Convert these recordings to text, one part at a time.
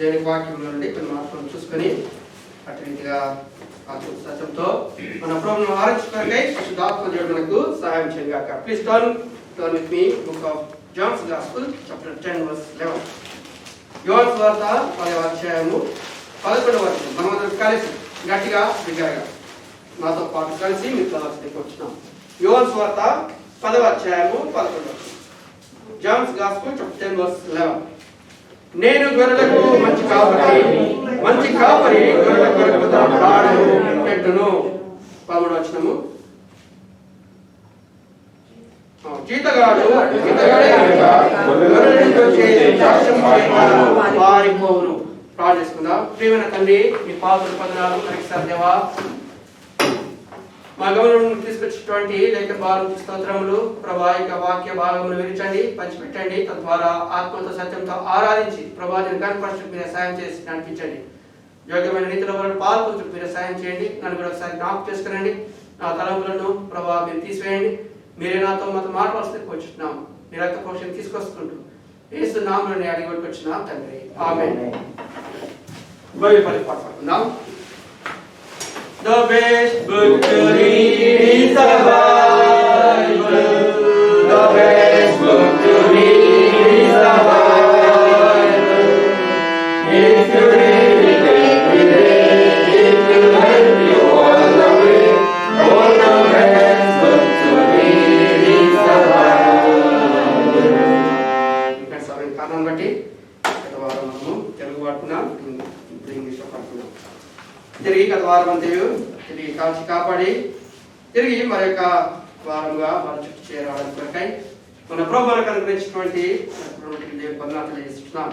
దేవుని వాక్యంలో నుండి కొన్ని మాటలను చూసుకొని అటు రీతిగా సత్యంతో మన ప్రభువును ఆరాధించుకోవడానికై పరిశుద్ధాత్మ దేవుడు మనకు సహాయం చేయగాక. Please turn with me book of John's gospel chapter 10 verse 11. యోహాను సువార్త 10వ అధ్యాయము 11వ వచనం. మనం కలిసి గట్టిగా బిగ్గరగా నాతో పాటు కలిసి మీ క్లాస్కి వచ్చినాం. యోహాను సువార్త 10వ అధ్యాయము 11వ వచనం. Johne's gospel chapter 10 verse 11. నేను గొర్రెలకు మంచి కాపరి గొర్రెల కొరకు తన ప్రాణము పెట్టును. 13వ వచనము. జీతగాడు పారిపోవును. ప్రార్థిస్తున్నాం. ప్రియమైన తండ్రి, మీ పాత్రలు పదనాలు పరీక్షారు దేవా, మా గమనం తీసుకొచ్చినటువంటి లేఖ భాగం స్తోత్రములు ప్రభా యొక్క వాక్య భాగములు విరిచండి, పంచిపెట్టండి. తద్వారా ఆత్మతో సత్యంతో ఆరాధించి ప్రభాని కనపరచు మీరు సాయం చేసి నడిపించండి. యోగ్యమైన రీతిలో వాళ్ళని పాల్పొంచు మీరు సాయం చేయండి. నన్ను కూడా ఒకసారి జ్ఞాపకం చేసుకురండి. నా తలంపులను ప్రభా మీరు తీసివేయండి. మీరే నాతో మాతో మాట్లాడుతూ వచ్చున్నాం. మీ రక్త పోషణ తీసుకొస్తుంటూ యేసు నామములో అడిగి వచ్చిన తండ్రి, ఆమేన్. బైబిల్ పాడుకుందాం. The best book to read is the Bible. The best book to read is the Bible. If you read it every day, it will help you all the way. Oh, the best book to read is the Bible. ఇక్కడ సమయం కారణం బట్టి గత వారం మనము తెలుగు వాడుకున్నాం, ఇప్పుడు English లో పడుకున్నాం. తిరిగి గత వారం అంతయు తిరిగి కాల్చి కాపాడి తిరిగి మరి యొక్క వారంగా మన చుట్టూ చేరావడానికి కొరకై మన ప్రభువులకు అనుగ్రహించినటువంటి దేవుని వందనాలు తెలియజేస్తున్నాం.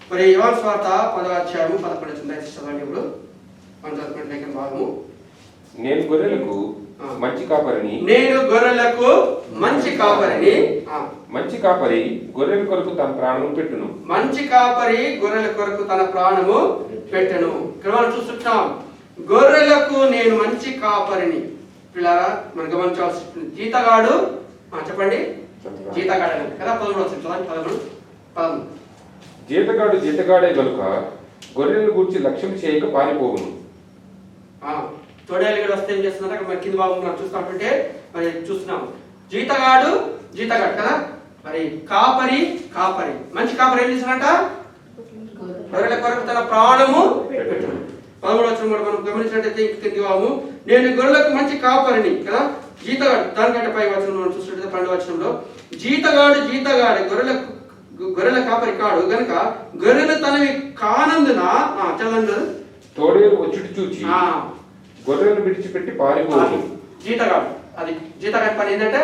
మరి యోహాను సువార్త 10వ అధ్యాయము 11 చదవండి. ఇప్పుడు మనం చదువుకునే లేఖన భాగము. నేను గొర్రెలకు మంచి కాపరిని మంచి కాపరి గొర్రెల కొరకు తన ప్రాణము పెట్టును. మంచి కాపరి గొర్రెల కొరకు తన ప్రాణము పెట్టును. ఇక్కడ మనం చూస్తున్నాం, గొర్రెలకు నేను మంచి కాపరిని. పిల్లారా, మనం గమనించాల్సి జీతగాడు చెప్పండి. జీతగాడు కదా 13 జీతగాడే గనుక గొర్రెలను గూర్చి లక్ష్యం చేయక పారిపోవును. తోడేలు వస్తే ఏం చేస్తున్నారు మరి కింది భాగం మనం చూస్తున్నట్టుంటే మరి చూస్తున్నాం. జీతగాడు కదా, మరి కాపరి మంచి కాపరి ఏం చేస్తున్నట? గొర్రెల కొరకు తన ప్రాణము పెట్టును. 13వ వచనం కూడా మనం గమనించినట్టయితే కింది భాగము, నేను గొర్రెలకు మంచి కాపరిని కదా. జీతగాడు దానికంటే పై వచనం మనం చూసినట్టయితే 12వ వచనంలో, జీతగాడు గొర్రెల కాపరి కాడు గనుక గొర్రెలు తనవి కానందున చలందు తోడేలు వచ్చి చూచి గొర్రెలను విడిచిపెట్టి పారిపోవు. జీతగాడి పని ఏంటంటే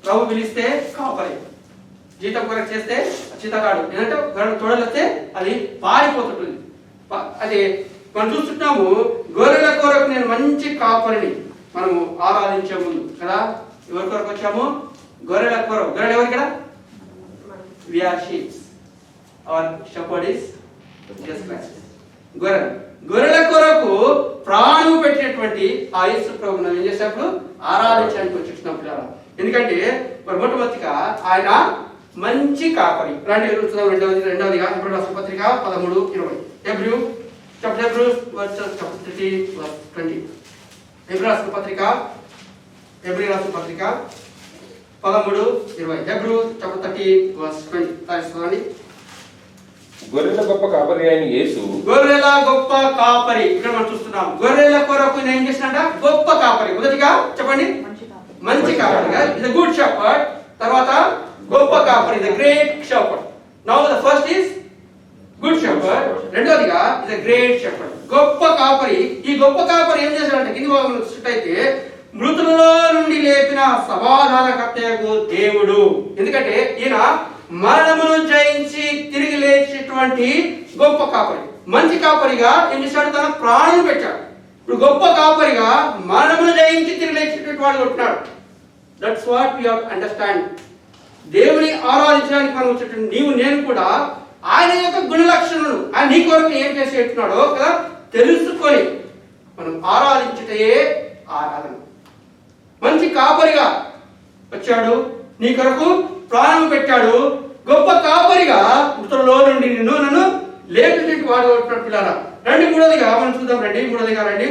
ప్రభు పిలిస్తే కాపరి, జీతం కొరకు చేస్తే జీతగాడు ఏంటంటే తోడలు వస్తే అది పారిపోతుంటుంది. అది మనం చూస్తున్నాము. గొర్రెల కొరకు నేను మంచి కాపరిని మనము ఆరాధించే ముందు కదా ఎవరి కొరకు వచ్చాము? గొర్రెల కొరకు. గొర్రెలు ఎవరు ఇక్కడ? We are sheep. Our shepherd is Jesus Christ. గొర్రెల కొరకు ప్రాణం పెట్టినటువంటి ఆ యేసు ప్రభువును ఏం చేసినప్పుడు ఆరాధించడానికి వచ్చేస్తున్నాం పిల్లలు. ఎందుకంటే మరి మొట్టమొదటిగా ఆయన మంచి కాపరి. రెండవదిగా ఇప్పుడు రాసిన పత్రిక 13:20. Hebrews chapter 30:20. Hebrews రాసిన పత్రిక 13:20. Hebrews chapter 30:20. గొర్రెల గొప్ప కాపరి అయిన యేసు. గొర్రెల గొప్ప కాపరి ఇక్కడ మనం చూస్తున్నాం. గొర్రెల కొరకు ఏం చేసినట? గొప్ప కాపరి. మొదటిగా చెప్పండి, మంచి కాపరి. ఇది గుడ్ షెపర్డ్. తర్వాత గొప్ప కాపరి, the great shepherd. Now the first is good shepherd. రెండోదిగా ఇది గ్రేట్ షెపర్డ్, గొప్ప కాపరి. ఈ గొప్ప కాపరి ఏం చేశాడంటే కింది భాగంలో చూసినట్టయితే మృతులలో నుండి లేపిన సమాధానకర్తయగు దేవుడు. ఎందుకంటే ఈయన మరణమును జయించి తిరిగి లేచేటువంటి గొప్ప కాపరి. మంచి కాపరిగా ఏం చేశాడు? తన ప్రాణం పెట్టాడు. ఇప్పుడు గొప్ప కాపరిగా మరణమును జయించి తిరిగి లేచేటువంటి వాడు ఉంటున్నాడు. That's what we have to understand. దేవుని ఆరాధించడానికి మనం వచ్చేటువంటి నీవు నేను కూడా ఆయన యొక్క గుణ లక్షణాలు ఆయన నీ కొరకు ఏం చేసేట్టున్నాడో కదా తెలుసుకొని మనం ఆరాధించుటే ఆరాధన. మంచి కాపరిగా వచ్చాడు, నీ కొరకు ప్రాణం పెట్టాడు. గొప్ప కాపరిగా మృతులలో నుండి నన్ను లేపినటువంటి వాడు ఉంటున్నాడు పిల్లరా. రండి మూడోదిగా మనం చూద్దాం. రండి మూడోదిగా రండి.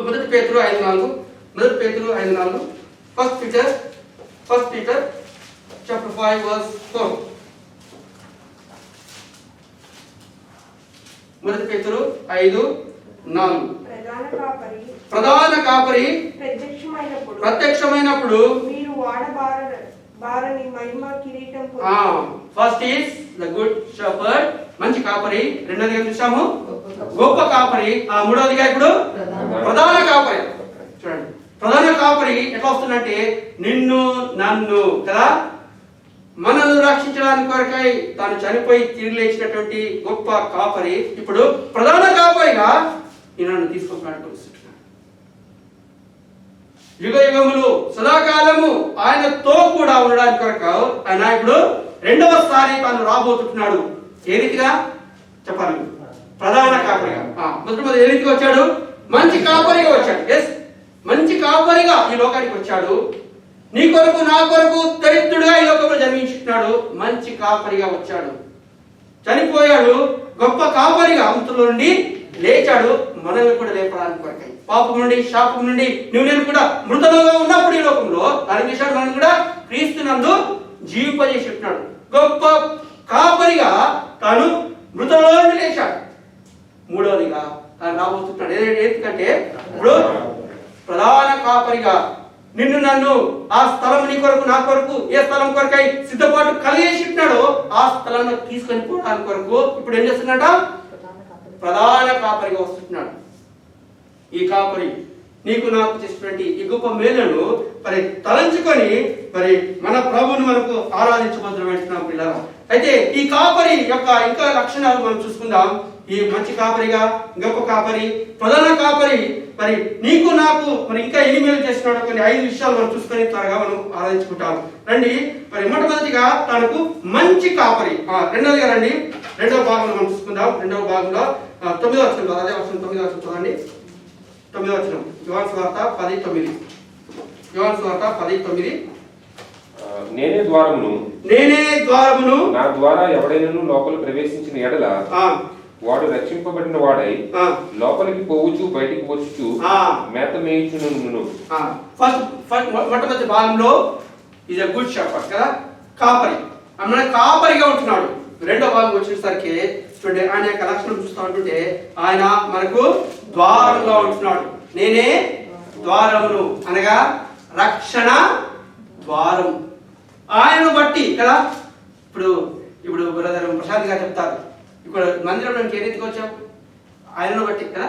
మొదటి పేతురు 5:4. మొదటి పేతురు 5:4. First Peter chapter 5:4. మొదటి పేతురు 5:4. ప్రధాన కాపరి ప్రత్యక్షమైనప్పుడు మీరు వాడబారని మహిమ కిరీటం first is the good shepherd, మంచి కాపరి. రెండోదిగా ఏం చూసాము? గొప్ప కాపరి. మూడోదిగా ఇప్పుడు ప్రధాన కాపరి. చూడండి, ప్రధాన కాపరి ఎట్లా వస్తుందంటే నిన్ను నన్ను కదా మనల్ని రక్షించడానికి కొరకై తాను చనిపోయి తిరిగి లేచినటువంటి గొప్ప కాపరి ఇప్పుడు ప్రధాన కాపరిగా నన్ను తీసుకుంటున్నాడు. యుగ యుగములు సదాకాలము ఆయనతో కూడా ఉండడానికి కొరకు ఆయన ఇప్పుడు రెండవసారి తాను రాబోతున్నాడు. ఏ రీతిగా చెప్పాలి? ప్రధాన కాపరిగా. మొదటి ఏ రీతిగా వచ్చాడు? మంచి కాపరిగా వచ్చాడు. ఎస్, మంచి కాపరిగా ఈ లోకానికి వచ్చాడు. నీ కొరకు నా కొరకు దరిద్రుడుగా ఈ లోకంలో జన్మించుకున్నాడు. మంచి కాపరిగా వచ్చాడు, చనిపోయాడు, గొప్ప కాపరిగా మృతుల నుండి లేచాడు. మనల్ని కూడా లేపడానికి కొరకై పాపం నుండి శాపం నుండి నువ్వు నేను కూడా మృతముగా ఉన్నప్పుడు ఈ లోకంలో ఆయన చేశాడు. మనం కూడా క్రీస్తునందు జీవింపజేసి ఉంటున్నాడు. గొప్ప కాపరిగా తాను మృతులలో నుండి లేచాడు. మూడవదిగా ఆయన రాబోతున్నాడు. ఎందుకంటే ఇప్పుడు ప్రధాన కాపరిగా నిన్ను నన్ను ఆ స్థలం నీ కొరకు నా కొరకు ఏ స్థలం కొరకై సిద్ధపాటు కలిగేసి ఉన్నాడో ఆ స్థలంలో తీసుకొని పోవడానికి కొరకు ఇప్పుడు ఏం చేస్తున్నాడ? ప్రధాన కాపరిగా వస్తున్నాడు. ఈ కాపరి నీకు నాకు చేసినటువంటి ఈ గొప్ప మేలును మరి తలంచుకొని మరి మన ప్రభువును మనకు ఆరాధించబోతున్నాం పిల్లలు. అయితే ఈ కాపరి యొక్క ఇంకా లక్షణాలు మనం చూసుకుందాం. ఈ మంచి కాపరిగా, గొప్ప కాపరి, ప్రధాన కాపరి మరి నీకు నాకు మరి ఇంకా ఎన్ని మేలు చేస్తున్నాడు కొన్ని 5 విషయాలు మనం చూసుకొని త్వరగా మనం ఆరాధించుకుంటాం. రండి మరి మొట్టమొదటిగా తనకు మంచి కాపరి. రెండవదిగా రండి రెండవ భాగంలో మనం చూసుకుందాం. రెండవ భాగంలో 9వ వచనం, అదే వచనం 9వ వచనం చదవండి. 9వ వచనం యోహాను సువార్త 10:9. యోహాను సువార్త 10:9. నేనే ద్వారమును నా ద్వారా ఎవడైనా లోపల ప్రవేశించిన ఎడల వాడు రక్షింపబడిన వాడై లోపలికి పోవచ్చు బయటికి వచ్చుచు మేత మేయుచును. మొట్టమొదటి భాగంలో ఇది గుడ్ షెపర్డ్ కదా, కాపరి. మన కాపరిగా ఉంటున్నాడు. రెండో భాగం వచ్చేసరికి చూడండి ఆయన యొక్క లక్షణం చూస్తా ఉంటుంటే ఆయన మనకు ద్వారంగా ఉంటున్నాడు. నేనే ద్వారమును అనగా రక్షణ ద్వారం. ఆయనను బట్టి కదా ఇప్పుడు బ్రదర్ ప్రశాంత్ గారు చెప్తారు ఇక్కడ మందిరంలోకి ఏ రీతికి వచ్చాం? ఆయనను బట్టి కదా,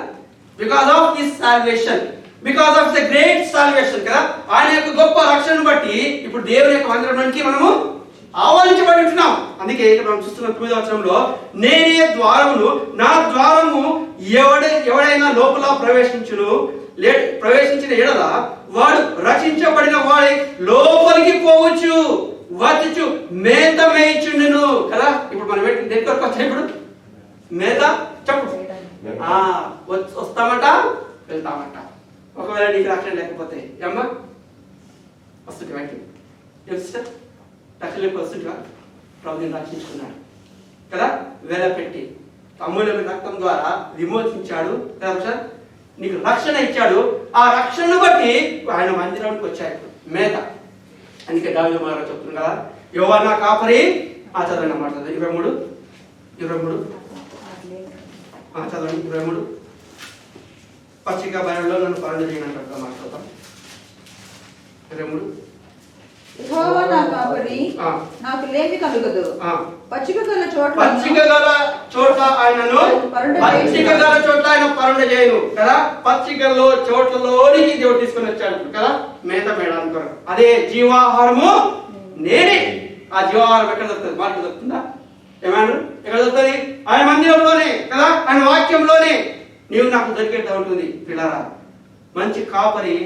because of this salvation, because of the great salvation కదా, ఆయన యొక్క గొప్ప రక్షణను బట్టి ఇప్పుడు దేవుని యొక్క మందిరంలోకి మనము ఆహ్వానించబడి ఉంటున్నాం. అందుకే ఇక్కడ మనం చూస్తున్న 9వ వచనంలో నేనే ద్వారమును నా ద్వారము ఎవడైనా లోపల ప్రవేశించిన ఎడల వాడు రక్షించబడిన వాడి లోపలికి పోవచ్చు వచ్చుచు మేత మేయిచుండును కదా. ఇప్పుడు మనం దేని కొరకు వచ్చాయి? ఇప్పుడు మేత చెప్పు వస్తామట వెళ్తామట. ఒకవేళ నీకు రక్షణ లేకపోతే ఏమ్మా వస్తుంది వాటి సిస్టర్ రక్షణ లేకపోతే వస్తుందిగా. ప్రభుని రక్షించుకున్నాడు కదా, వేల పెట్టి అమూల్యమైన రక్తం ద్వారా విమోచించాడు కదా సార్, నీకు రక్షణ ఇచ్చాడు. ఆ రక్షణను బట్టి ఆయన మందిరానికి వచ్చాడు మేత. అందుకే దావీదు మహారాజు చెప్తున్నాడు కదా, యోహాను నా కాపరి. చదవండి అన్నమాట 23 చదవండి 23. పచ్చిక బయలులో నన్ను పరండి చేయనట్టుగా మాట్లాడతాం. 23 యెహోవా నా కాపరి, నాకు లేమి కలుగదు. పచ్చిక గల చోట్ల ఆయనను పచ్చిక గల చోట్ల ఆయన పరుండ చేయను కదా. పచ్చికల్లో చోట్లలోనికి దేవుడు తీసుకొని వచ్చాడు కదా మేత మేడానికి కొరకు. అదే జీవాహారము నేనే. ఆ జీవాహారం ఎక్కడ దొరుకుతుంది? మార్కెట్ దొరుకుతుందా? ఏమన్నా ఎక్కడ దొరుకుతుంది? ఆయన మందిరంలోనే కదా, ఆయన వాక్యంలోనే నీవు నాకు దొరికేట్టు ఉంటుంది పిల్లరా. మంచి కాపరి.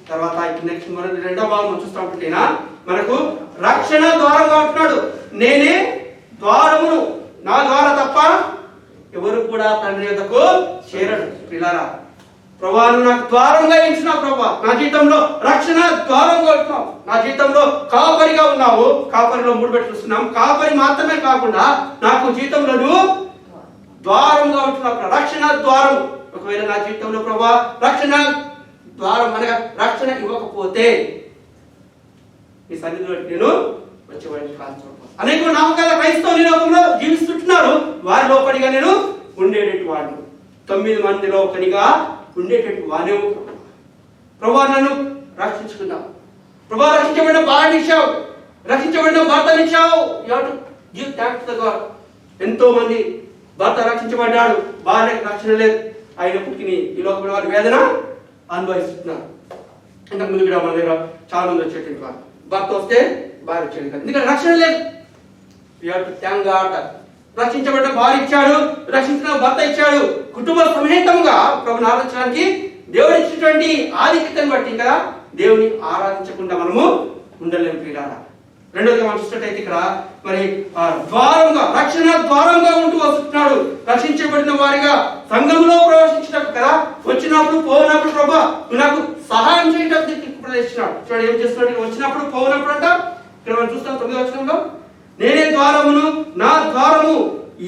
తర్వాత నెక్స్ట్ మనం రెండో భాగం చూస్తూ ఉంటుంటేనా మనకు రక్షణ ద్వారంగా ఉంటున్నాడు. నేనే ద్వారమును, నా ద్వారా తప్ప ఎవరు కూడా తండ్రి యొద్దకు చేరడు పిల్లరా. ప్రభువా నువ్వు నాకు ద్వారంగా ఇచ్చినావు ప్రభువా, నా జీవితంలో రక్షణ ద్వారంగా ఉంటున్నావు, నా జీవితంలో కాపరిగా ఉన్నావు. కాపరిలో 3 పెట్టుస్తున్నాం. కాపరి మాత్రమే కాకుండా నాకు జీవితంలో నువ్వు ద్వారంగా ఉంటున్నావు. రక్షణ ద్వారం. ఒకవేళ నా జీవితంలో ప్రభా రక్షణ ద్వారం అనగా రక్షణ ఇవ్వకపోతే ఈ సన్నిధిలో నేను వచ్చేవాడిని కాదు. అనేక నామకాల క్రైస్తవ లోకంలో జీవిస్తుంటున్నారు. వారి లోపడిగా నేను ఉండేటట్టు వాడు 9 మందిలో ఒకనిగా ఉండేటట్టు వానే ప్రభా నన్ను రక్షించుకున్నావు. ప్రభా రక్షించబడిన భార్యనిచ్చావు, రక్షించబడిన భర్తనిచ్చావు. Give thanks to God. ఎంతో మంది భర్త రక్షించబడ్డాడు, భార్యకు రక్షణ లేదు, అయినప్పటికీ ఈ లోకంలో వారి వేదన అనుభవిస్తున్నారు. ఇంతకు ముందు కూడా మన దగ్గర చాలా మంది వచ్చేటువంటి వారు భర్త వస్తే భార్య వచ్చేది కాదు, ఎందుకంటే రక్షణ లేదు. Thank God. రక్షించబడిన భార్య ఇచ్చాడు, రక్షించిన భర్త ఇచ్చాడు. కుటుంబ సమేతంగా ప్రభుని ఆరాధించడానికి దేవుడు ఇచ్చినటువంటి ఆధిక్యతను బట్టి కదా దేవుని ఆరాధించకుండా మనము ఉండలేము ప్రియులారా. రెండోదిగా మనం చూసినట్టయితే ఇక్కడ మరి ద్వారంగా రక్షణ ద్వారంగా ఉంటూ వస్తున్నాడు. రక్షించబడిన వారిగా సంఘంలో ప్రవేశించినప్పుడు కదా వచ్చినప్పుడు పోయినప్పుడు ప్రభా నాకు సహాయం చేయడానికి ప్రవేశించినాడు. చూడండి ఏం చేస్తున్నాడు, వచ్చినప్పుడు పోయినప్పుడు అంట ఇక్కడ మనం చూస్తాం 9వ వచనంలో, నేనే ద్వారమును, నా ద్వారము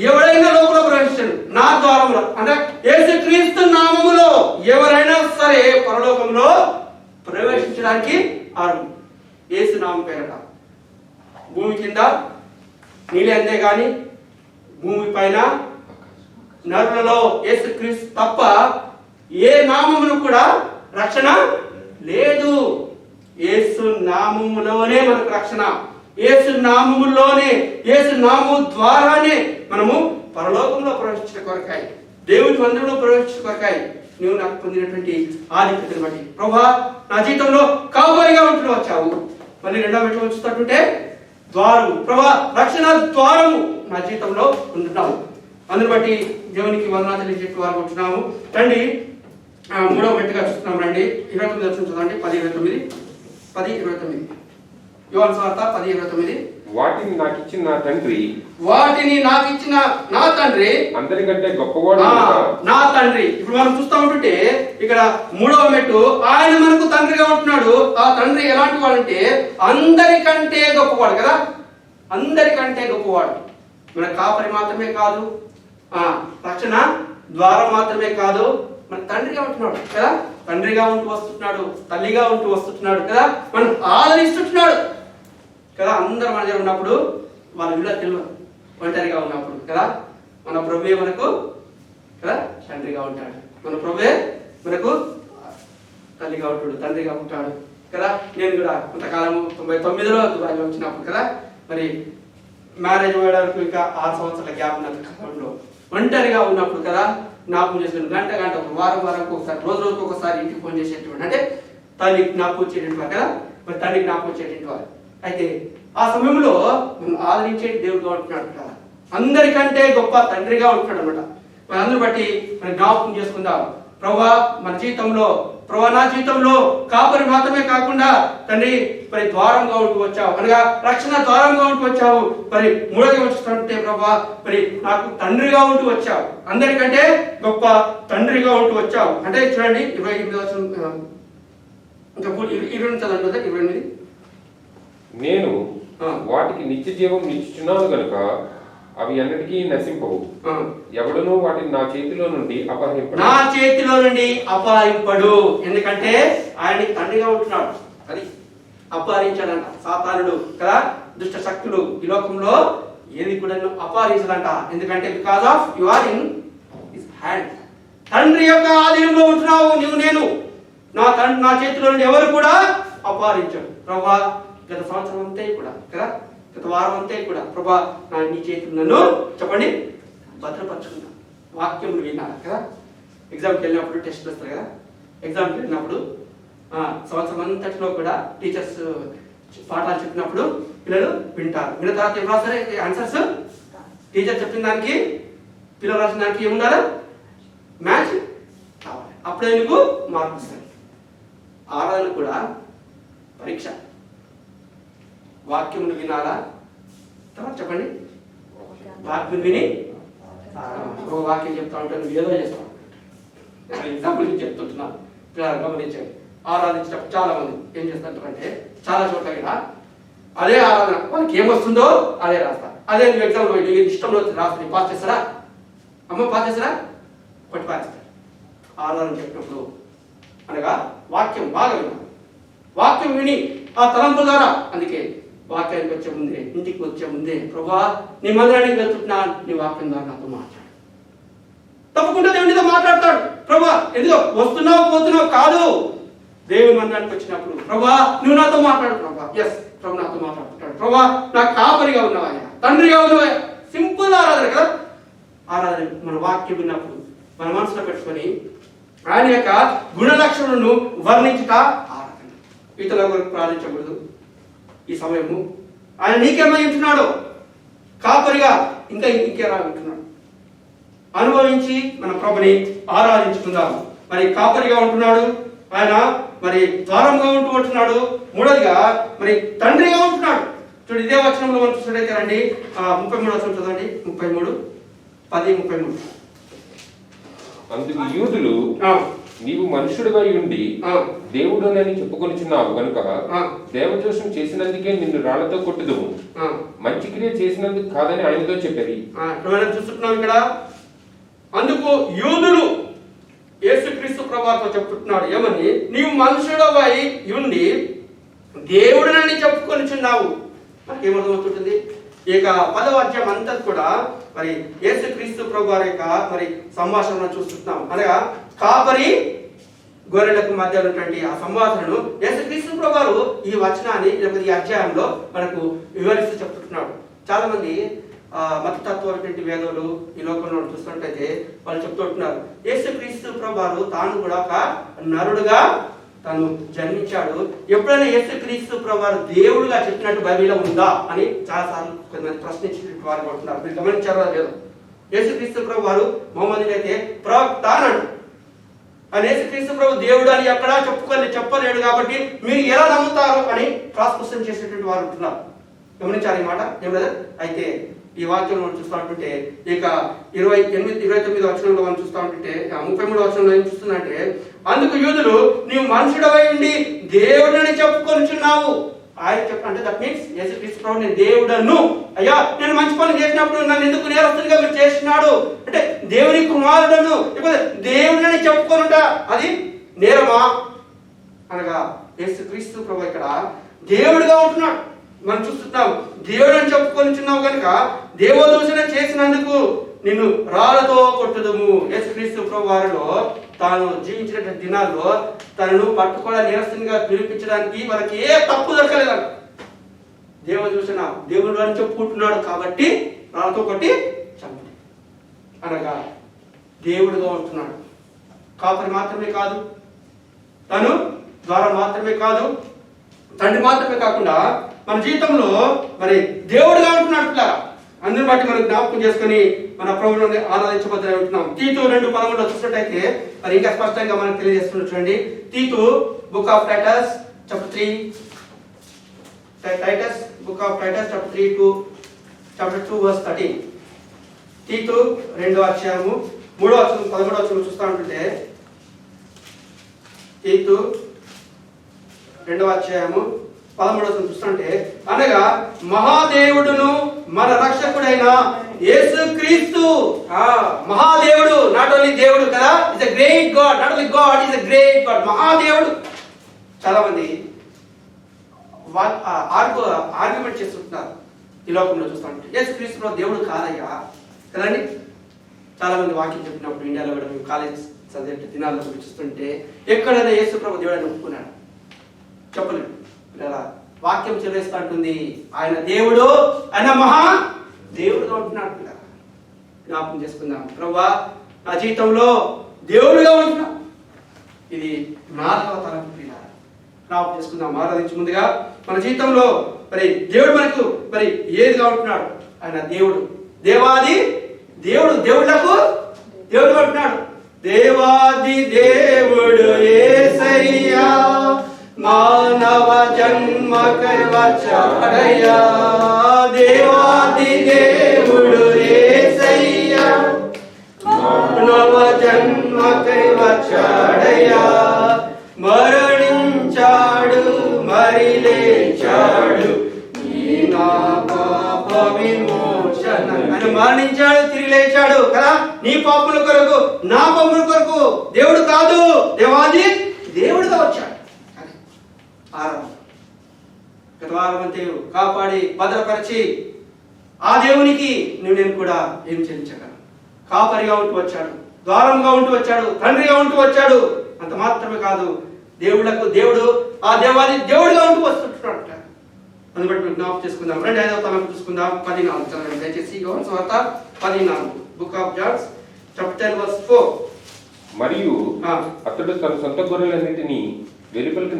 ఎవరైనా లోపల ప్రవేశించడు. నా ద్వారములో అంటే యేసుక్రీస్తు నామములో ఎవరైనా సరే పరలోకంలో ప్రవేశించడానికి అర్హులు. యేసు నామం పేరట భూమి కింద నీళ్ళే అంతే కానీ భూమి పైన నరులలో యేసుక్రీస్తు తప్ప ఏ నామమును కూడా రక్షణ లేదు. యేసు నామములోనే మనకు రక్షణ. యేసు నామములోనే, యేసు నామము ద్వారానే మనము పరలోకంలో ప్రవేశించిన కొరకాయి, దేవుని మందిరంలో ప్రవేశించిన కొరకాయి నువ్వు నాకు పొందినటువంటి ఆధిక్యతను బట్టి ప్రభా నా జీవితంలో కావలిగా ఉంటూ వచ్చావు. మళ్ళీ రెండవ మెట్టు వచ్చేటట్టుంటే ద్వారము ప్రభా రక్షణ ద్వారము నా జీవితంలో ఉంటున్నావు. అందుని బట్టి దేవునికి వందనాలు తెలియజేట్టు వారు ఉంటున్నాము. రండి 3వ మెట్టుగా చూస్తున్నాం. రండి 29 చదవండి. 10:29 యోహాను సువార్త 10:29. వాటిని నాకు ఇచ్చిన నా తండ్రి, వాటిని నాకు ఇచ్చిన నా తండ్రి అందరికంటే గొప్పవాడు నా తండ్రి. ఇప్పుడు మనం చూస్తా ఉంటుంటే ఇక్కడ 3వ మెట్టు ఆయన మనకు తండ్రిగా ఉంటున్నాడు. ఆ తండ్రి ఎలాంటి వాడంటే అందరికంటే గొప్పవాడు కదా, అందరికంటే గొప్పవాడు. మన కాపరి మాత్రమే కాదు, రక్షణ ద్వారం మాత్రమే కాదు, మన తండ్రిగా ఉంటున్నాడు కదా, తండ్రిగా ఉంటూ వస్తున్నాడు, తల్లిగా ఉంటూ వస్తున్నాడు కదా, మనం ఆదరిస్తున్నాడు కదా. అందరూ మన దగ్గర ఉన్నప్పుడు వాళ్ళ విలువ తెలియదు, ఒంటరిగా ఉన్నప్పుడు కదా మన ప్రభువే మనకు కదా తండ్రిగా ఉంటాడు, మన ప్రభువే మనకు తల్లిగా ఉంటాడు, తండ్రిగా ఉంటాడు కదా. నేను కూడా కొంతకాలం 99లో దుబాయ్లో వచ్చినప్పుడు కదా మరి మ్యారేజ్ అయ్యేవరకు ఇంకా 6 సంవత్సరాల గ్యాప్ ఉన్న కాలంలో ఒంటరిగా ఉన్నప్పుడు కదా జ్ఞాపకం చేసుకుని గంట ఒక వారం ఒకసారి రోజుకు ఒకసారి ఇంటికి ఫోన్ చేసేటువంటి అంటే తల్లి జ్ఞాపకం వచ్చేటువంటి వారు కదా, మరి తండ్రి జ్ఞాపకం వచ్చేటువంటి వారు. అయితే ఆ సమయంలో మనం ఆదరించే దేవుడుగా ఉంటున్నాడు కదా, అందరికంటే గొప్ప తండ్రిగా ఉంటున్నాడు అనమాట. మరి అందరూ బట్టి మనం జ్ఞాపకం చేసుకుందాం. ప్రభువా మన జీవితంలో, ప్రభువా నా జీవితంలో కాపరి మాత్రమే కాకుండా తండ్రి మరి ద్వారంగా ఉంటూ వచ్చావు, అనగా రక్షణ ద్వారంగా ఉంటూ వచ్చావు. మరి 3వ వచ్చుతుంటే ప్రభువా మరి నాకు తండ్రిగా ఉంటూ వచ్చావు, అందరికంటే గొప్ప తండ్రిగా ఉంటూ వచ్చావు. అంటే చూడండి 28 ఇంకా 20 చదవండి. 28 నేను వాటికి నిత్య జీవం నిచ్చుచున్నాను గనుక అవి అన్నిటికీ నశింపవు, ఎవడును వాటిని నా చేతిలో నుండి అపహరింపడు. ఎందుకంటే ఆయన తండ్రిగా ఉంటున్నాడు, అది అపహరించాడంట సాతానుడు కదా, దుష్ట శక్తులు ఈ లోకంలో ఏది కూడా అపహరించదంట. ఎందుకంటే because of you are in his hand. తండ్రి యొక్క ఆధీనంలో ఉంటున్నావు నువ్వు, నేను. నా చేతిలో నుండి ఎవరు కూడా అపహరించడు. ప్రభువా గత సంవత్సరం అంతే కూడా కదా, గత వారం అంతే కూడా ప్రభా నీ చేతులు నన్ను చెప్పండి భద్రపరచుకున్నా. వాక్యం విన్నారు కదా, ఎగ్జామ్కి వెళ్ళినప్పుడు టెస్ట్లు వస్తారు కదా, ఎగ్జామ్కి వెళ్ళినప్పుడు సంవత్సరం అంతటిలో కూడా టీచర్స్ పాఠాలు చెప్పినప్పుడు పిల్లలు వింటారు. విన్న తర్వాత ఏం రాస్తారే ఆన్సర్స్, టీచర్ చెప్పిన దానికి పిల్లలు రాసిన దానికి ఏముండాలి మ్యాచ్ కావాలి, అప్పుడే నీకు మార్పు వస్తాయి. ఆరాధన కూడా పరీక్ష. వాక్యం వినాలా, తర్వాత చెప్పండి వాక్యం విని వాక్యం చెప్తా ఉంటాను, నువ్వు ఏదో చేస్తా ఉంటాను. ఎగ్జాంపుల్ చెప్తుంటున్నా, పిల్లలు గమనించండి. ఆరాధించినప్పుడు చాలా మంది ఏం చేస్తారంటే చాలా చోట్ల కదా అదే ఆరాధన వాళ్ళకి ఏమొస్తుందో అదే రాస్తా, అదే నువ్వు ఎగ్జామ్ ఇష్టంలో రాస్తా, నీ పాస్ చేస్తారా అమ్మ పాచేస్తారా కొట్టి పారేస్తారు. ఆరాధన చెప్పినప్పుడు అనగా వాక్యం బాగా వినాలి. వాక్యం విని ఆ తలంపు ద్వారా, అందుకే వాక్యానికి వచ్చే ముందే, ఇంటికి వచ్చే ముందే, ప్రభువా నీ మందిరానికి వెళ్తున్నా, నీ వాక్యం ద్వారా నాతో మాట్లాడు. తప్పకుండా దేవునితో మాట్లాడతాడు. ప్రభువా ఎందుకో వస్తున్నావు పోతున్నావు కాదు, దేవుని మందిరానికి వచ్చినప్పుడు ప్రభువా నువ్వు నాతో మాట్లాడు. ప్రభువా ఎస్ ప్రభు నాతో మాట్లాడుతుంటాడు. ప్రభువా నాకు కాపరిగా ఉన్నావా, తండ్రిగా ఉన్నావా. సింపుల్ ఆరాధన కదా. ఆరాధన మన వాక్యం విన్నప్పుడు మన మనసులో పెట్టుకొని ఆయన యొక్క గుణ లక్షణాలను వర్ణించుట ఆరాధన. ఇతరుల వరకు ప్రార్థించకూడదు. ఈ సమయము ఆయన నీకేమై ఉంటున్నాడో కాపరిగా ఇంకేలా ఉంటున్నాడు అనుభవించి మన ప్రభుని ఆరాధించుకుందాం. మరి కాపరిగా ఉంటున్నాడు ఆయన, మరి ద్వారంగా ఉంటున్నాడు. మూడోదిగా మరి తండ్రిగా ఉంటున్నాడు. చూడు ఇదే వచనంలో మనం చూసినట్టయితే రండి 33 వచనం చదవండి. 33:10-33. అందుకు యూదులు, నీవు మనుషుడివై ఉండి దేవుడునని చెప్పుకొనిచున్నావు కనుక దేవదోషం చేసినందుకే నిన్ను రాళ్లతో కొట్టుదుము, మంచి క్రియ చేసినందుకు కాదని ఆయనతో చెప్పేది. చూస్తున్నాం ఇక్కడ. అందుకు యూదులు యేసుక్రీస్తు ప్రభువుతో చెప్తున్నాడు ఏమని, నీవు మనుషుడవై ఉండి దేవుడునని చెప్పుకొనిచున్నావు. మనకేమర్థమవుతుంటుంది? ఈ యొక్క 10వ అధ్యాయం అంతా కూడా మరి యేసుక్రీస్తు ప్రభు వారి యొక్క మరి సంభాషణను చూస్తున్నాం. అనగా కాపరి గొర్రెలకు మధ్య ఉన్నటువంటి ఆ సంభాషణను యేసుక్రీస్తు ప్రభు వారు ఈ వచనాన్ని లేకపోతే ఈ అధ్యాయంలో మనకు వివరిస్తూ చెప్తున్నాడు. చాలా మంది మతతత్వటువంటి వేదవులు ఈ లోకంలో చూస్తున్నట్టయితే వాళ్ళు చెప్తుంటున్నారు, యేసుక్రీస్తు ప్రభు వారు తాను కూడా ఒక నరుడుగా తను జన్మించాడు. ఎప్పుడైనా యేసుక్రీస్తు ప్రభు వారు దేవుడుగా చెప్పినట్టు బైబిల్లో ఉందా అని చాలాసార్లు కొంతమంది ప్రశ్నించినట్టు వారు అంటున్నారు. మీరు గమనించారో లేదు? యేసుక్రీస్తు ప్రభు వారు మొహమ్మద్ అయితే ప్రవక్త అన్నాడు. అని యేసుక్రీస్తు ప్రభు దేవుడు అని ఎక్కడా చెప్పలేడు కాబట్టి మీరు ఎలా నమ్ముతారు అని క్రాస్ క్వశ్చన్ చేసేటువంటి వారు ఉంటున్నారు. గమనించారు ఈ మాట ఏం లేదా? అయితే ఈ వాక్యం మనం చూస్తూ ఉంటుంటే ఇక 29 వచనంలో మనం చూస్తూ ఉంటుంటే 33 వచనంలో ఏం చూస్తుందంటే, అందుకు యూదులు నీవు మనుషుడవై ఉండి దేవుడని చెప్పుకొనిచున్నావు. ఆయన చెప్పంటే దట్ మీన్స్ యేసుక్రీస్తు ప్రభు నేను దేవుడను, అయ్యా నేను మంచి పనులు చేసినప్పుడు నన్ను ఎందుకు నేరస్తునిగా మీరు చేస్తున్నాడు అంటే దేవుని కుమారుడను లేకపోతే దేవుడని చెప్పుకొనుట అది నేరమా అనగా యేసుక్రీస్తు ప్రభు ఇక్కడ దేవుడిగా ఉంటున్నాడు. మనం చూస్తున్నాం దేవుడు అని చెప్పుకొనిచున్నావు కనుక దేవదూషణ చేసినందుకు నిన్ను రాళ్లతో కొట్టుదుము. యేసుక్రీస్తు ప్రభు వారిలో తాను జీవించిన దినాల్లో తనను పట్టుకోవడా నేరస్తునిగా నిరూపించడానికి వాళ్ళకి ఏ తప్పు దొరకలేదంట. దేవదూషణ దేవుడు అని చెప్పుకుంటున్నాడు కాబట్టి రాళ్లతో కొట్టి చంపి అనగా దేవుడుగా ఉంటున్నాడు. కాపరి మాత్రమే కాదు, తను ద్వారా మాత్రమే కాదు, తండ్రి మాత్రమే కాకుండా మన జీవితంలో మరి దేవుడుగా ఉంటున్నాడు. పిల్ల అందరిని బట్టి మనం జ్ఞాపకం చేసుకుని మన ప్రభువుని ఆరాధించబద్దని ఉంటున్నాం. తీతు 2:11 చూసినట్టయితే మరి ఇంకా స్పష్టంగా మనకు తెలియజేస్తున్నారు. చూడండి, తీతు book of Titus chapter 3 Titus book of Titus chapter 3 to chapter 2 verse 13. తీతు 2వ అధ్యాయము 3వ వచనం 11వ వచనం చూస్తా ఉంటుంటే, తీతు 2వ అధ్యాయము 13వ వచనం చూస్తుంటే, అనగా మహాదేవుడును మన రక్షకుడైన యేసుక్రీస్తు, మహాదేవుడు, నాట్ ఓన్లీ దేవుడు కదా, is a great God, not only God, is a great God, మహాదేవుడు. చాలా మంది ఆర్గ్యుమెంట్ చేస్తుంటారు ఈ లోకంలో చూస్తూ ఉంటే, యేసుక్రీస్తు దేవుడు కాదయ్యా కదండి. చాలా మంది వాక్యం చెప్పినప్పుడు ఇండియాలో కూడా మేము కాలేజ్ చదివే దినాల్లో చూస్తుంటే ఎక్కడైనా యేసు ప్రభు దేవుడు అని ఒప్పుకున్నాడు చెప్పలేదు. ఇలా వాక్యం చెల్లిస్తూ ఉంటుంది ఆయన దేవుడు, ఆయన మహా దేవుడుగా ఉంటున్నాడు. జ్ఞాపకం చేసుకుందాం, ప్రభువా నా జీవితంలో దేవుడుగా ఉంటున్నా. ఇది 4వ తరగతి పిల్లల జ్ఞాపకం చేసుకుందాం. ఆరాధించే ముందుగా మన జీవితంలో మరి దేవుడు మనకు మరి ఏదిగా ఉంటున్నాడు? ఆయన దేవుడు, దేవాది దేవుడు, దేవుళ్లకు దేవుడు ఉంటున్నాడు. దేవాది దేవుడు యేసయ్యా మానవ జన్మకై వచ్చాడయ్యా. దేవాది దేవుడు యేసయ్యా మానవ జన్మకై వచ్చాడయ్యా. మరణించాడు మరి లేచాడు ఈ నా పాప విమోచన. ఆయన మరణించాడు తిరిగి లేచాడు కదా. నీ పాపముల కొరకు, నా పాపముల కొరకు దేవుడు కాదు, దేవాది దేవుడుగా వచ్చాడు. అది ఆరంభం. గత వారం అంతే కాపాడి భద్రపరిచి ఆ దేవునికి నేను కూడా ఏం చెల్లించగలను. కాపరిగా ఉంటూ వచ్చాడు, ద్వారంగా ఉంటూ వచ్చాడు, తండ్రిగా ఉంటూ వచ్చాడు. అంత మాత్రమే కాదు, దేవుళ్లకు దేవుడు, ఆ దేవాది దేవుడిగా ఉంటూ వస్తుంటున్నాడు. అందుబట్టి మేము జ్ఞాపకం చేసుకుందాం. 2వ తలంపు చూసుకుందాం. 14 చదవండి దయచేసి. యోహాను సువార్త 14, బుక్ ఆఫ్ జాన్స్ చాప్టర్ 4. మరియు అతడు తన సొంత గొర్రెలన్నిటినీ వెలుపలికి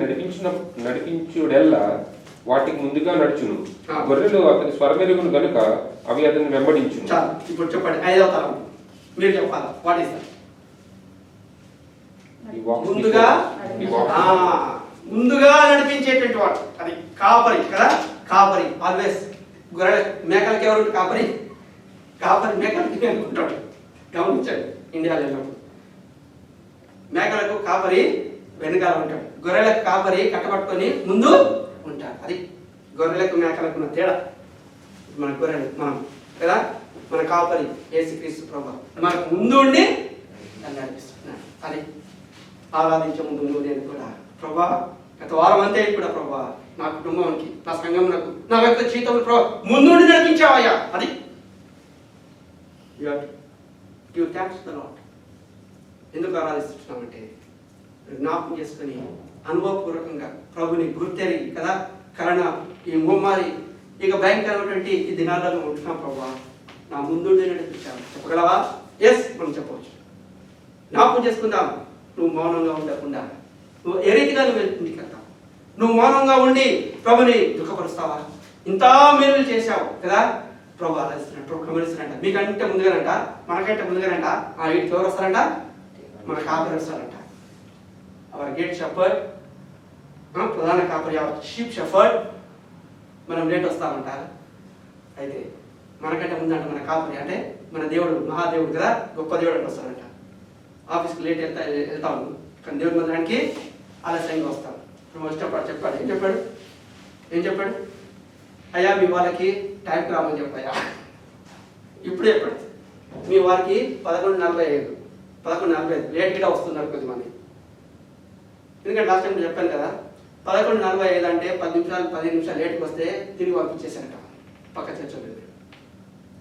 నడిపించుడెల్లా వాటికి ముందుగా నడుచును. గొర్రెలు అతని స్వరమెరుగును గనుక అవి అతన్ని వెంబడించును. చాలు, ఇప్పుడు చెప్పండి 5వ తలంపు. మీరు చెప్పాలా? What is that? ముందుగా నడిపించేటువంటి వాడు. అది కాపరి కదా. కాపరి ఆల్వేస్ గొర్రె మేకలకి ఎవరు కాపరి? కాపరి మేకలకి అనుకుంటాడు. గమనించండి, ఇండియాలో వెళ్ళినప్పుడు మేకలకు కాపరి వెనకాల ఉంటాడు, గొర్రెలకు కాపరి కట్టబట్టుకొని ముందు ఉంటాడు. అది గొర్రెలకు మేకలకు ఉన్న తేడా. మన గొర్రెలు మనం కదా, మన కాపరి యేసుక్రీస్తు ప్రభువు మనకు ముందు ఉండి నడిపిస్తున్నాడు. అది ఆరాధించే ముందు నేను కూడా ప్రభా, గత వారం అంతే కూడా ప్రభా, నా కుటుంబానికి, నా సంఘమునకు, నా యొక్క జీవితంలో ప్రభా ముందుండి నడిపించావయ్యా. అది give thanks to the lord. ఎందుకు ఆరాధిస్తున్నామంటే జ్ఞాపకం చేసుకుని అనుభవపూర్వకంగా ప్రభుని గుర్తెరిగి కదా. కరోనా ఈ మహమ్మారి ఇక భయంకరమైనటువంటి ఈ దినాలలో ఉంటున్నాం ప్రభా, నా ముందుండి నడిపించావు. చెప్పగలవా? ఎస్, మనం చెప్పవచ్చు. జ్ఞాపకం చేసుకుందాం. నువ్వు మౌనంగా ఉండకుండా నువ్వు ఏ రీతిగా నువ్వు వెళ్తావు? నువ్వు మౌనంగా ఉండి ప్రభుని దుఃఖపరుస్తావా? ఇంత మేలు చేశావు కదా. ప్రభు ఆలోచిస్తున్నాడు, ప్రభు గమనిస్తున్నాడంట. మీకంటే ముందుగానంట, మనకంటే ముందుగానంట. వీటికి ఎవరు వస్తారంట? మన కాపరి వస్తారంట. అవర్ గేట్ షెఫర్డ్, ప్రధాన కాపరి, షీప్ షెఫర్డ్. మనం లేట్ వస్తామంట. అయితే మనకంటే ముందంట మన కాపరి, అంటే మన దేవుడు, మహాదేవుడు కదా, గొప్ప దేవుడు అంటే వస్తారంట. ఆఫీస్కి లేట్ వెళ్తాము, కానీ దేవుడి మందిరానికి ఆలస్యంగా వస్తాం. చెప్పాడు. ఏం చెప్పాడు? అయ్యా మీ వాళ్ళకి టైంకి రామని చెప్పాయా. ఇప్పుడు చెప్పాడు, మీ వారికి 11:45 లేట్గా వస్తున్నారు కొద్దిమంది. ఎందుకంటే లాస్ట్ టైం చెప్పాను కదా, 11:45 అంటే 15 నిమిషాలు లేట్కి వస్తే తిరిగి పంపించేశారట పక్క చర్చలు.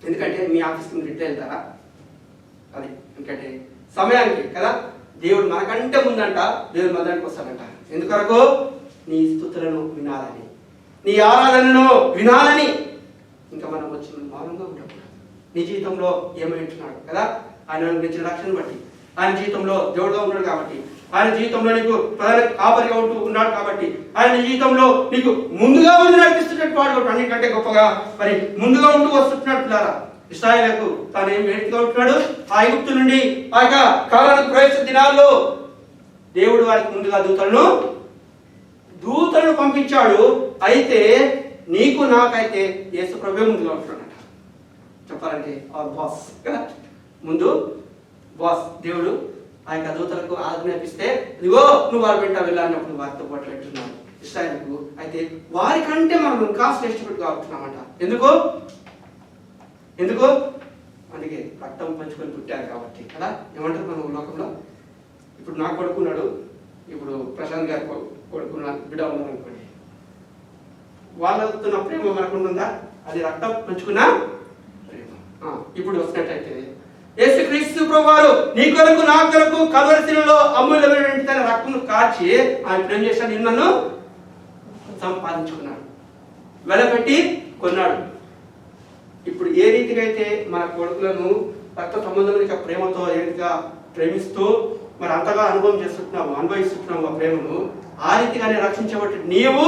ఎందుకంటే మీ ఆఫీస్కి మీరు ఇట్లా వెళ్తారా? అది ఎందుకంటే సమయానికి కదా. దేవుడు మనకంటే ముందంట దేవుడి మందిరానికి వస్తాడంట. ఎందుకొరకు? నీ స్తుతులను వినాలని, నీ ఆరాధనను వినాలని. ఇంకా మనం వచ్చి మౌనంగా ఉండకూడదు. నీ జీవితంలో ఏమై ఉంటున్నాడు కదా. ఆయన గురించిన రక్షణ బట్టి, ఆయన జీవితంలో దేవుడుగా ఉన్నాడు కాబట్టి, ఆయన జీవితంలో నీకు ప్రధాన కాపరిగా ఉంటూ ఉన్నాడు కాబట్టి, ఆయన జీవితంలో నీకు ముందుగా ఉండి నడిపిస్తున్నట్టు వాడు అన్నిటికంటే గొప్పగా మరి ముందుగా ఉంటూ వస్తున్నట్టులారా. ఇశ్రాయేలుకు తాను ఏం వేడిగా ఉంటున్నాడు? ఆ ఐగుప్తు నుండి ఆ యొక్క కాలానికి ప్రవేశ దినాల్లో దేవుడు వారికి ముందుగా దూతలను పంపించాడు. అయితే నీకు నాకైతే యేసు ప్రభువే ముందుగా ఉంటున్నాడట. చెప్పాలంటే అవర్ బాస్ కదా. ముందు బాస్ దేవుడు ఆ యొక్క దూతలకు ఆజ్ఞాపిస్తే, ఇదిగో నువ్వు వారి వెంట వెళ్ళాలన్నప్పుడు వారితో పాటు వెళ్తున్నాడు ఇశ్రాయేలుకు. అయితే వారికంటే మనం ఇంకా శ్రేష్ఠుడిగా ఉంటున్నామంట. ఎందుకు? అందుకే రక్తం పంచుకొని పుట్టారు కాబట్టి కదా. ఏమంటారు మన లోకంలో? ఇప్పుడు నా కొడుకున్నాడు, ఇప్పుడు ప్రశాంత్ గారి కొడుకున్న బిడ్డ ఉన్నాడు అనుకోండి, వాళ్ళతో ప్రేమ మనకు ఉందా? అది రక్తం పంచుకున్న ప్రేమ. ఇప్పుడు వస్తున్నట్టయితే యేసుక్రీస్తు ప్రభువారు నీ కొరకు నా కొరకు కల్వరి శిలువలో అమూల్యమైనటువంటి తన రక్తమును కాచి ఆయన ఏం చేశాడు? నిన్నను సంపాదించుకున్నాడు, వెలపెట్టి కొన్నాడు. ఇప్పుడు ఏ రీతిగా అయితే మన కొడుకులను రక్త సంబంధమైన ప్రేమతో ఏ రీతిగా ప్రేమిస్తూ మరి అంతగా అనుభవిస్తున్నాము ఆ ప్రేమను, ఆ రీతిగానే రక్షించబట్టి నీవు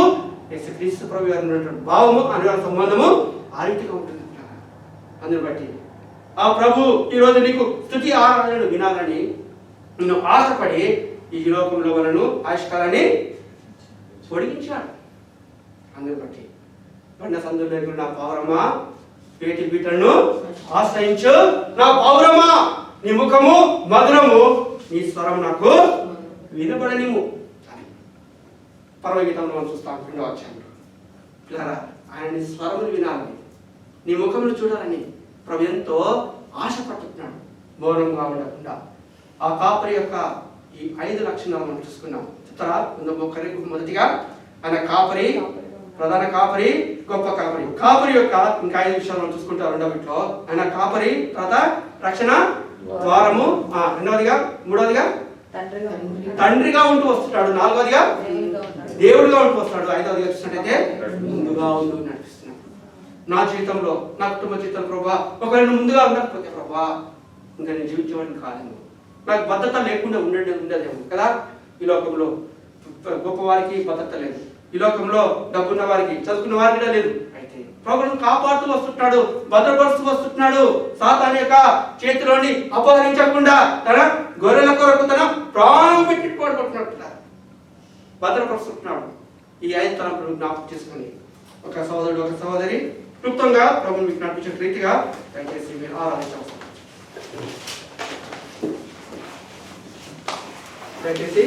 యేసుక్రీస్తు ప్రభు గారు ఉన్నటువంటి భావము, అనురాగ సంబంధము ఆ రీతిగా ఉంటుంది. అందుని బట్టి ఆ ప్రభు ఈరోజు నీకు స్తుతి ఆరాధనలు వినాలని నిన్ను ఆశపడి ఈ లోకంలో మనను ఆయుష్కాలాన్ని పొడిగించాడు. అందుని బట్టి బండ సందులు లేకుండా నా పౌరమా, పేటి బీటలను ఆశ్రయించు నా పౌరమా, నీ ముఖము మధురము, నీ స్వరం నాకు వినబడనిము. పర్వగీతంలో మనం చూస్తాం 2వ అధ్యాయంలో. పిల్లరా, ఆయన నీ స్వరములు వినాలని, నీ ముఖమును చూడాలని ప్రభు ఎంతో ఆశపడుతున్నాడు. మౌనంగా ఉండకుండా. ఆ కాపరి యొక్క ఈ 5 లక్షణాలు మనం చూసుకున్నాం. చెప్తారా? మొదటిగా ఆయన కాపరి, ప్రధాన కాపరి, గొప్ప కాపరి. కాపరి యొక్క ఇంకా 5 విషయాలు మనం చూసుకుంటారు. రెండవ వీటిలో ఆయన కాపరి, తర్వాత రక్షణ ద్వారము, రెండవదిగా, మూడవదిగా తండ్రిగా ఉంటూ వస్తున్నాడు, నాలుగవదిగా దేవుడిగా ఉంటూ వస్తున్నాడు, ఐదవదిగా చూసినట్టయితే ముందుగా ఉంటూ నడిపిస్తున్నాడు. నా జీవితంలో, నా కుటుంబ జీవితంలో ప్రభా ఒకవేళ ముందుగా ఉండకపోతే ప్రభా ఇంకా నేను జీవించేవాడిని కాదేమో, నాకు భద్రత లేకుండా ఉండదేమో కదా. ఈ లోకంలో గొప్పవారికి భద్రత లేదు, ఈ లోకంలో డబ్బున్న వారికి, చదువుకున్న వారికి కూడా లేదు. అయితే ప్రభువును కాపాడుతూ వస్తుంటాడు, భద్రపరుస్తూ వస్తుంటున్నాడు. సాతాను యొక్క చేతిలోని అపహరించకుండా తన గొర్రెల కొరకు తన ప్రాణం పెట్టి పడుకుంటున్నట్టున్నారు, భద్రపరుస్తున్నాడు. ఈ 5 తలంపులు జ్ఞాపకం చేసుకుని ఒక సహోదరుడు, ఒక సహోదరి క్లుప్తంగా ప్రభువును మీకు నడిపించిన రీతిగా దయచేసి మీరు ఆరాధించవచ్చు. దయచేసి